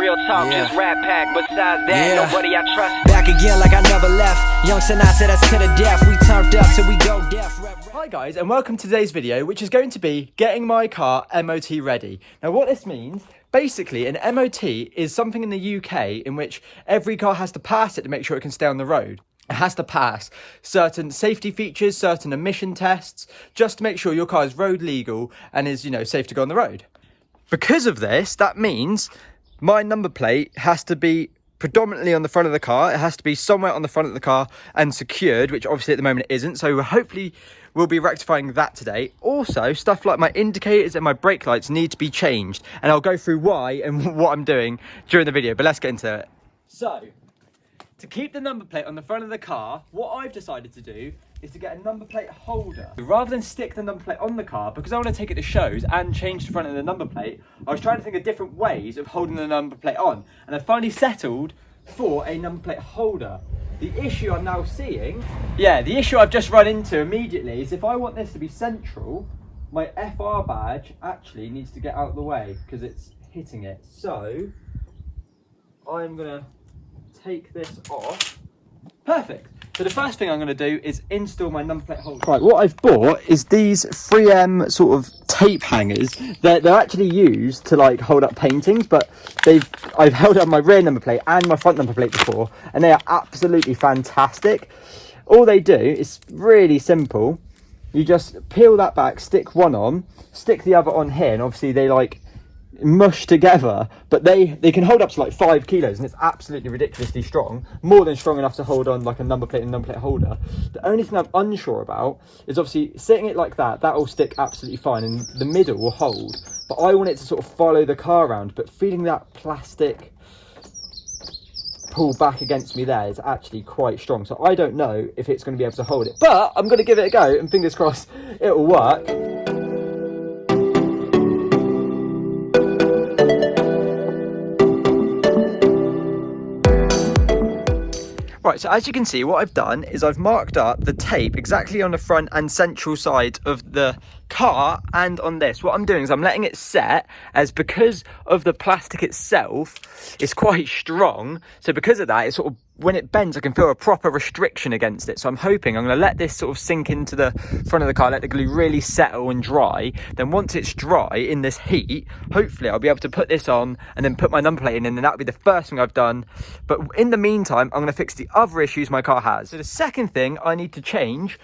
real talk, just rap pack. Besides that, nobody I trust. Back again like I never left. Young Sinatra, that's to the death. We turned up till we go deaf. Hi guys, and welcome to today's video, which is going to be getting my car MOT ready. Now what this means, basically an MOT is something in the UK in which every car has to pass it to make sure it can stay on the road. It has to pass certain safety features, certain emission tests, just to make sure your car is road legal and is, safe to go on the road. Because of this, that means my number plate has to be predominantly on the front of the car. It has to be somewhere on the front of the car and secured, which obviously at the moment it isn't. So hopefully we'll be rectifying that today. Also, stuff like my indicators and my brake lights need to be changed. And I'll go through why and what I'm doing during the video, but let's get into it. So, to keep the number plate on the front of the car, what I've decided to do is to get a number plate holder. Rather than stick the number plate on the car, because I want to take it to shows and change the front of the number plate, I was trying to think of different ways of holding the number plate on. And I finally settled for a number plate holder. The issue I'm now seeing, the issue I've just run into immediately is if I want this to be central, my FR badge actually needs to get out of the way because it's hitting it. So, I'm gonna take this off. Perfect. So the first thing I'm going to do is install my number plate holder. Right, what I've bought is these 3M sort of tape hangers. They're actually used to hold up paintings, but I've held up my rear number plate and my front number plate before, and they are absolutely fantastic. All they do is really simple. You just peel that back, stick one on, stick the other on here, and obviously they mush together, but they can hold up to 5 kilos, and it's absolutely ridiculously strong, more than strong enough to hold on like a number plate and number plate holder. The only thing I'm unsure about is obviously sitting it like that will stick absolutely fine and the middle will hold, but I want it to sort of follow the car around, but feeling that plastic pull back against me there is actually quite strong, so I don't know if it's going to be able to hold it, but I'm going to give it a go and fingers crossed it will work. Right, so as you can see, what I've done is I've marked up the tape exactly on the front and central side of the car and on this. What I'm doing is I'm letting it set, as because of the plastic itself, it's quite strong. So because of that, it's sort of, when it bends, I can feel a proper restriction against it. So I'm hoping I'm going to let this sort of sink into the front of the car, let the glue really settle and dry. Then once it's dry in this heat, hopefully I'll be able to put this on and then put my number plate in, and then that'll be the first thing I've done. But in the meantime, I'm going to fix the other issues my car has. So the second thing I need to change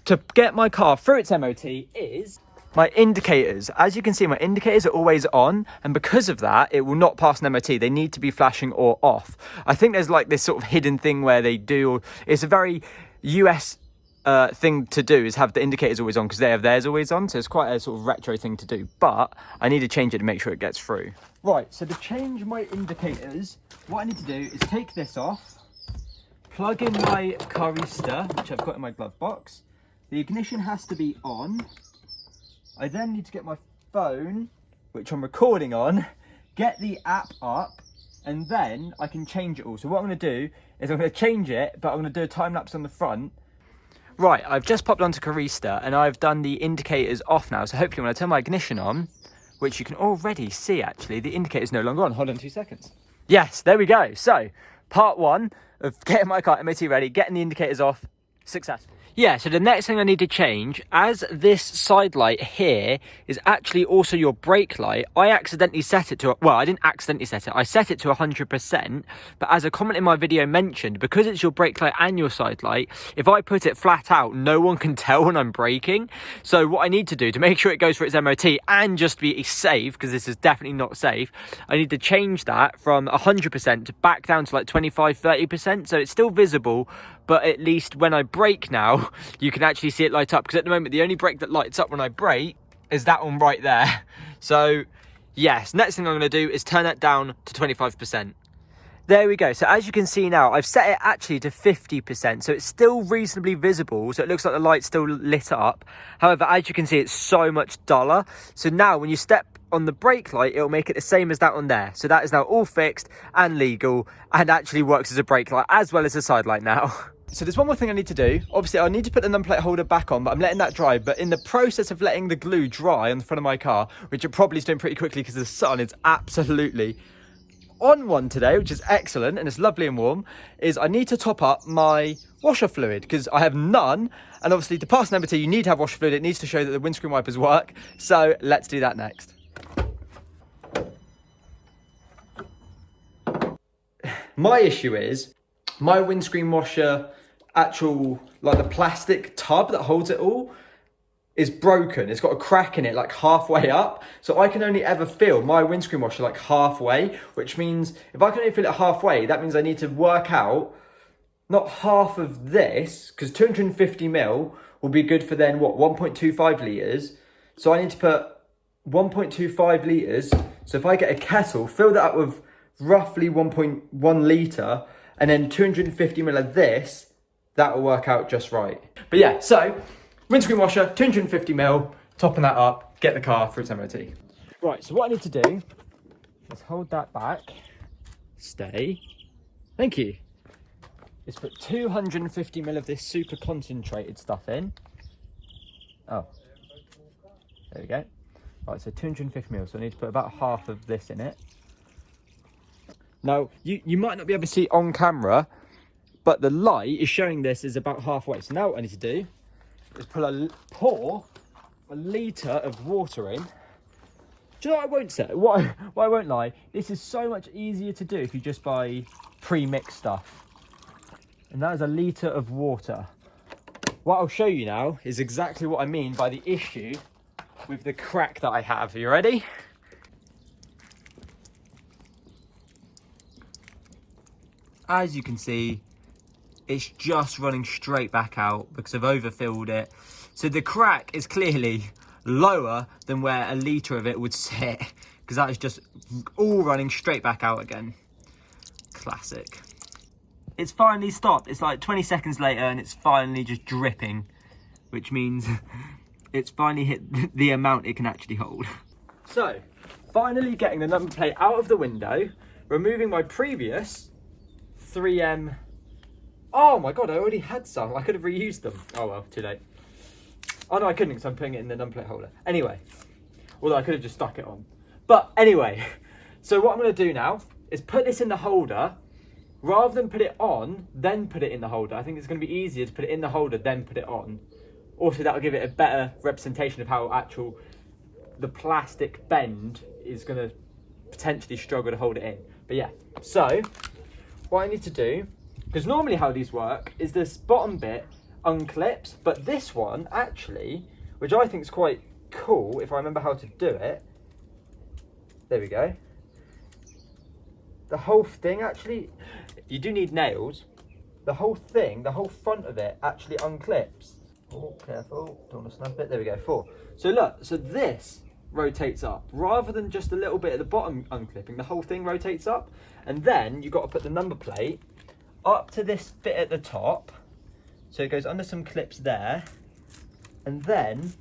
to get my car through its MOT is my indicators. As you can see, my indicators are always on, and because of that, it will not pass an MOT. They need to be flashing or off. I think there's this sort of hidden thing where they do, it's a very US thing to do, is have the indicators always on because they have theirs always on. So it's quite a sort of retro thing to do, but I need to change it to make sure it gets through. Right, so to change my indicators, what I need to do is take this off, plug in my Carista, which I've got in my glove box. The ignition has to be on. I then need to get my phone, which I'm recording on, get the app up, and then I can change it all. So what I'm going to do is I'm going to change it, but I'm going to do a time lapse on the front. Right, I've just popped onto Carista and I've done the indicators off now. So hopefully when I turn my ignition on, which you can already see actually, the indicator's no longer on. Hold on 2 seconds. Yes, there we go. So part one of getting my car MOT ready, getting the indicators off, successful. Yeah, so the next thing I need to change, as this side light here is actually also your brake light, I accidentally set it to, well, I didn't accidentally set it, I set it to 100%, but as a comment in my video mentioned, because it's your brake light and your side light, if I put it flat out, no one can tell when I'm braking. So what I need to do to make sure it goes for its MOT and just be safe, because this is definitely not safe, I need to change that from 100% back down to 25-30%, so it's still visible, but at least when I brake now, you can actually see it light up, because at the moment the only brake that lights up when I brake is that one right there. So yes, next thing I'm going to do is turn that down to 25%. There we go. So as you can see now, I've set it actually to 50%, so it's still reasonably visible, so it looks like the light's still lit up. However, as you can see, it's so much duller. So now when you step on the brake light, it'll make it the same as that on there. So that is now all fixed and legal and actually works as a brake light as well as a side light now. So there's one more thing I need to do. Obviously, I need to put the number plate holder back on, but I'm letting that dry. But in the process of letting the glue dry on the front of my car, which it probably is doing pretty quickly because the sun is absolutely on one today, which is excellent and it's lovely and warm, is I need to top up my washer fluid because I have none. And obviously to pass an MOT, you need to have washer fluid. It needs to show that the windscreen wipers work. So let's do that next. My issue is my windscreen washer, actual, like the plastic tub that holds it all, is broken. It's got a crack in it like halfway up. So I can only ever fill my windscreen washer like halfway, which means if I can only fill it halfway, that means I need to work out not half of this, because 250 mil will be good for then what, 1.25 litres. So I need to put 1.25 litres. So if I get a kettle, fill that up with roughly 1.1 litre, and then 250 mil of this, that will work out just right. But yeah, so windscreen washer, 250 mil, topping that up, get the car for its MOT. Right, so what I need to do is hold that back, stay, thank you. Is put 250 mil of this super concentrated stuff in. Oh, there we go. Right, so 250 mil, so I need to put about half of this in it. Now, you might not be able to see it on camera, but the light is showing this is about halfway. So now what I need to do is pour a litre of water in. Do you know what I won't say? What I won't lie, this is so much easier to do if you just buy pre-mixed stuff. And that is a litre of water. What I'll show you now is exactly what I mean by the issue with the crack that I have. Are you ready? As you can see, it's just running straight back out because I've overfilled it. So the crack is clearly lower than where a litre of it would sit, because that is just all running straight back out again. Classic. It's finally stopped. It's like 20 seconds later and it's finally just dripping, which means it's finally hit the amount it can actually hold. So, finally getting the number plate out of the window, removing my previous 3M. Oh my God, I already had some. I could have reused them. Oh well, too late. Oh no, I couldn't because I'm putting it in the number plate holder. Anyway, although I could have just stuck it on. But anyway, so what I'm going to do now is put this in the holder. Rather than put it on, then put it in the holder. I think it's going to be easier to put it in the holder, then put it on. Also, that'll give it a better representation of how the plastic bend is going to potentially struggle to hold it in. But yeah, so what I need to do, because normally how these work is this bottom bit unclips, but this one actually, which I think is quite cool if I remember how to do it. There we go. The whole thing actually, you do need nails. The whole thing, the whole front of it actually unclips. Oh, careful, don't want to snap it. There we go, 4. So look, so this rotates up. Rather than just a little bit at the bottom unclipping, the whole thing rotates up. And then you've got to put the number plate up to this bit at the top. So it goes under some clips there. And then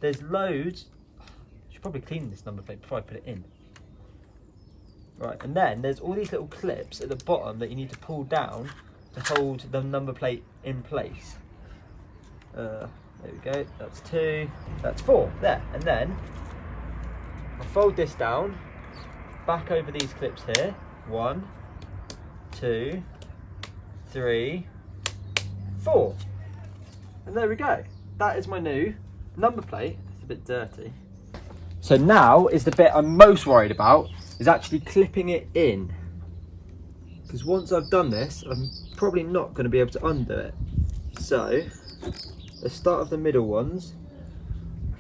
there's loads. I should probably clean this number plate before I put it in. Right, and then there's all these little clips at the bottom that you need to pull down to hold the number plate in place. There we go, that's 2, that's 4, there. And then I'll fold this down, back over these clips here. 1, 2, 3, 4. And there we go. That is my new number plate. It's a bit dirty. So now is the bit I'm most worried about, is actually clipping it in. Because once I've done this, I'm probably not going to be able to undo it. So, let's start with the middle ones.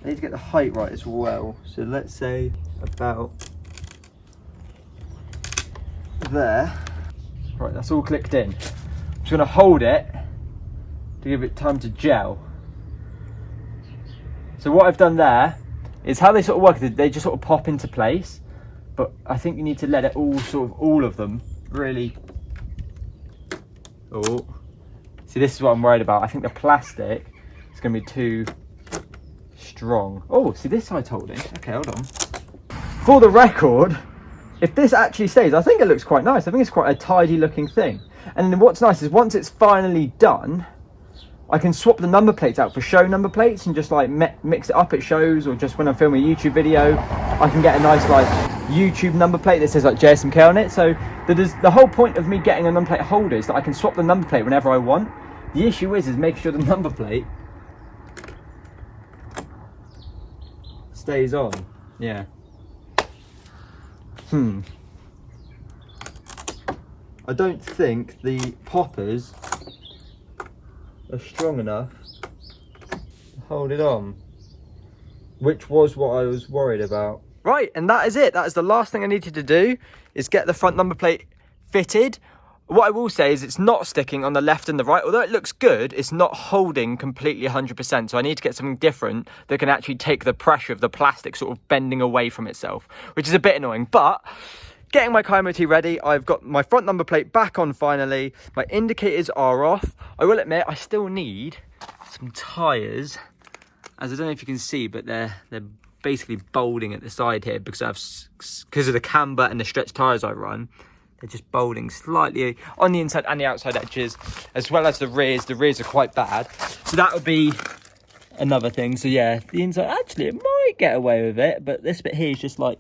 I need to get the height right as well. So let's say about there. Right, that's all clicked in. I'm just going to hold it to give it time to gel. So what I've done there is how they sort of work, they just sort of pop into place. But I think you need to let it all of them really. Oh, see, this is what I'm worried about. I think the plastic is going to be too strong. Oh, see, this side's holding. Okay, hold on. For the record, if this actually stays, I think it looks quite nice. I think it's quite a tidy looking thing. And then what's nice is once it's finally done, I can swap the number plates out for show number plates and just like mix it up at shows, or just when I'm filming a YouTube video, I can get a nice like YouTube number plate that says like Jsmk on it. So the whole point of me getting a number plate holder is that I can swap the number plate whenever I want. The issue is making sure the number plate stays on. Yeah. I don't think the poppers are strong enough to hold it on, which was what I was worried about. Right, and that is it. That is the last thing I needed to do, is get the front number plate fitted. What I will say is it's not sticking on the left and the right. Although it looks good, it's not holding completely 100%. So I need to get something different that can actually take the pressure of the plastic sort of bending away from itself, which is a bit annoying. But getting my car MOT ready, I've got my front number plate back on finally. My indicators are off. I will admit, I still need some tyres, as I don't know if you can see, but they're basically balding at the side here because of the camber and the stretch tyres I run. They're just balding slightly on the inside and the outside edges, as well as the rears. The rears are quite bad, so that would be another thing. So yeah, the inside, actually it might get away with it, but this bit here is just like,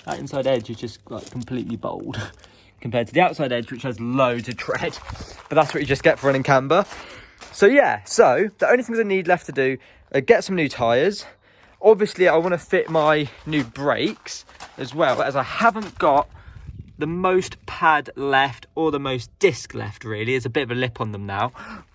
that inside edge is just like completely bald compared to the outside edge, which has loads of tread. But that's what you just get for running camber. So yeah, so the only things I need left to do are get some new tyres. Obviously I want to fit my new brakes as well, as I haven't got the most pad left or the most disc left really. There's a bit of a lip on them now,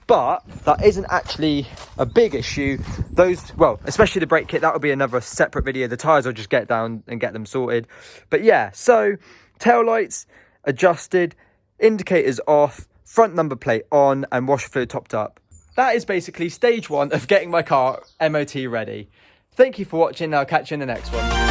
but that isn't actually a big issue. Those, well, especially the brake kit, that will be another separate video. The tyres I'll just get down and get them sorted. But yeah, so tail lights adjusted, indicators off, front number plate on, and washer fluid topped up. That is basically stage one of getting my car MOT ready. Thank you for watching. I'll catch you in the next one.